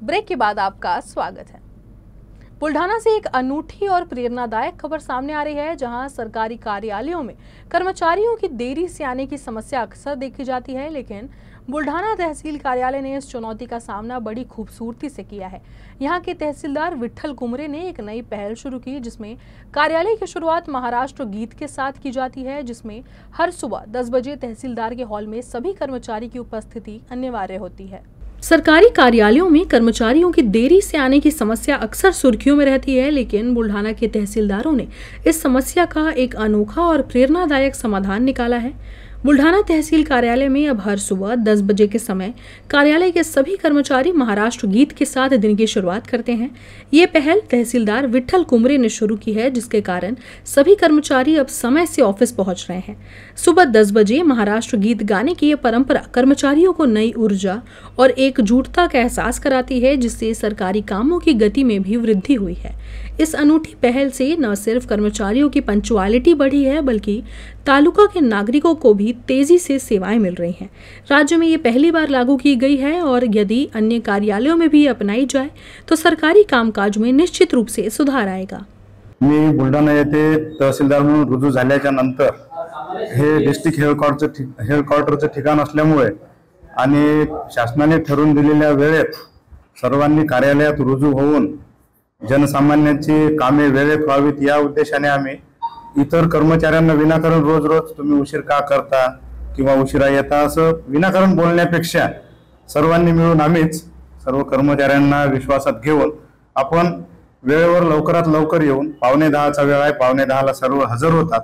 Break के बाद आपका स्वागत है। बुल्ढाना से एक अनूठी और प्रेरणादायक खबर सामने आ रही है, जहां सरकारी कार्यालयों में कर्मचारियों की देरी से आने की समस्या अक्सर देखी जाती है, लेकिन बुल्ढाना तहसील कार्यालय ने इस चुनौती का सामना बड़ी खूबसूरती से किया है। यहां के तहसीलदार विठल कुमरे ने एक नई पहल शुरू की, जिसमें कार्यालय की शुरुआत महाराष्ट्र गीत के साथ की जाती है, जिसमें हर सुबह 10 बजे तहसीलदार के हॉल में सभी कर्मचारी की उपस्थिति अनिवार्य होती है। सरकारी कार्यालयों में कर्मचारियों की देरी से आने की समस्या अक्सर सुर्खियों में रहती है, लेकिन बुल्ढाना के तहसीलदारों ने इस समस्या का एक अनोखा और प्रेरणादायक समाधान निकाला है। बुल्ढाना तहसील कार्यालय में अब हर सुबह 10 बजे के समय कार्यालय के सभी कर्मचारी महाराष्ट्र गीत के साथ दिन की शुरुआत करते हैं। ये पहल तहसीलदार विठल कुमरे ने शुरू की है, जिसके कारण सभी कर्मचारी अब समय से ऑफिस पहुंच रहे हैं। सुबह 10 बजे महाराष्ट्र गीत गाने की ये परंपरा कर्मचारियों को नई ऊर्जा और एकजुटता का एहसास कराती है, जिससे सरकारी कामों की गति में भी वृद्धि हुई है। इस अनूठी पहल से न सिर्फ कर्मचारियों की पंक्चुअलिटी बढ़ी है, बल्कि तालुका के नागरिकों को भी तेजी से सेवाएं मिल रही हैं। राज्य में ये पहली बार लागू की गई है और यदि अन्य कार्यालयों में भी अपनाई जाए तो सरकारी कामकाज में निश्चित रूप से सुधार आएगा। मी बुलढाणा येथे तहसीलदार म्हणून रुजू झाल्याच्या नंतर हे डिस्ट्रिक्ट हेडक्वार्टरचे ठिकाण असल्यामुळे आणि शासनाने ठरवून दिलेल्या वेळेत सर्वांनी कार्यालयात रुजू होऊन जनसामान्यांची कामे वेळेत व्हावीत या उद्देशाने आम्ही इतर कर्मचाऱ्यांना विनाकारण रोज रोज तुम्ही उशीर का करता किंवा उशिरा येता असं विनाकारण बोलण्यापेक्षा सर्वांनी मिळून आम्हीच सर्व कर्मचाऱ्यांना विश्वासात घेऊन आपण वेळेवर लवकरात लवकर येऊन 9:45चा वेळ आहे, 9:45ला सर्व हजर होतात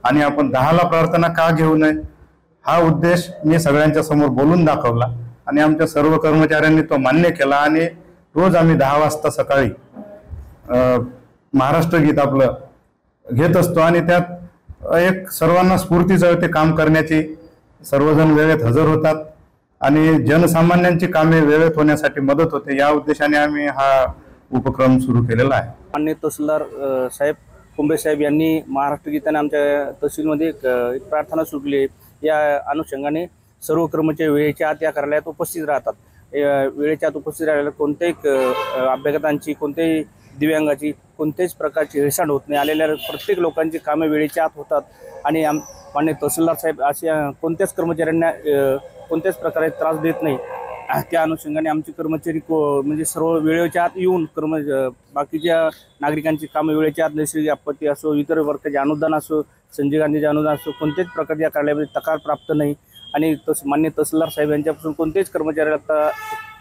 आणि आपण 10ला प्रार्थना का घेऊ नये हा उद्देश मी सगळ्यांच्या समोर बोलून दाखवला आणि आमच्या सर्व कर्मचाऱ्यांनी तो मान्य केला आणि रोज आम्ही 10 वाजता सकाळी महाराष्ट्र गीत आपलं घेत असतो आणि त्यात एक सर्वांना स्फूर्तीचं ते काम करण्याची सर्वजण वेळेत हजर होतात आणि जनसामान्यांची कामे वेळेत होण्यासाठी मदत होते या उद्देशाने आम्ही हा उपक्रम सुरू केलेला आहे। माननीय तहसीलदार साहेब कुंभे साहेब यांनी महाराष्ट्र गीताने आमच्या तहसीलमध्ये एक प्रार्थना सुरू केली आहे। या अनुषंगाने सर्व कर्मचारी वेळेच्या आत या कार्यालयात उपस्थित राहतात। वेळेच्या आत उपस्थित राहिलेल्या कोणत्याही अभ्यागतांची, कोणत्याही दिव्यांगाची कोणत्याच प्रकारची हेळसांड होत नाही। आलेल्या प्रत्येक लोकांची कामे वेळेच्या आत होतात आणि माननीय तहसीलदार साहेब असे कोणत्याच कर्मचाऱ्यांना कोणत्याच प्रकारे त्रास देत नाही। त्या अनुषंगाने आमचे कर्मचारी म्हणजे सर्व वेळेच्या आत येऊन बाकीच्या नागरिकांची कामे वेळेच्या आत, नैसर्गिक आपत्ती असो, इतर वर्गाचे अनुदान असो, संजय गांधीचे अनुदान असो, कोणत्याच प्रकारच्या कार्यालयामध्ये तक्रार प्राप्त नाही आणि माननीय तहसीलदार साहेब यांच्यापासून कोणत्याच कर्मचाऱ्याला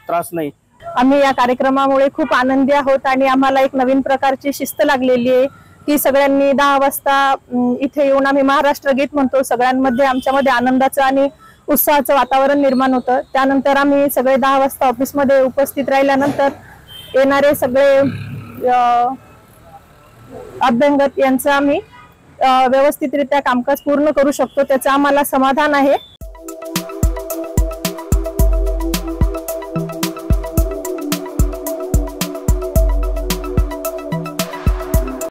त्रास नाही। आम्ही या कार्यक्रमामुळे खूप आनंदी आहोत आणि आम्हाला एक नवीन प्रकारची शिस्त लागलेली आहे की सगळ्यांनी 10 वाजता इथे येऊन आम्ही महाराष्ट्र गीत म्हणतो। सगळ्यांमध्ये आमच्यामध्ये आनंदाचं आणि उत्साहाचं वातावरण निर्माण होतं। त्यानंतर आम्ही सगळे 10 वाजता ऑफिसमध्ये उपस्थित राहिल्यानंतर येणारे सगळे अभ्यंगत यांचं आम्ही व्यवस्थितरित्या कामकाज पूर्ण करू शकतो, त्याचं आम्हाला समाधान आहे।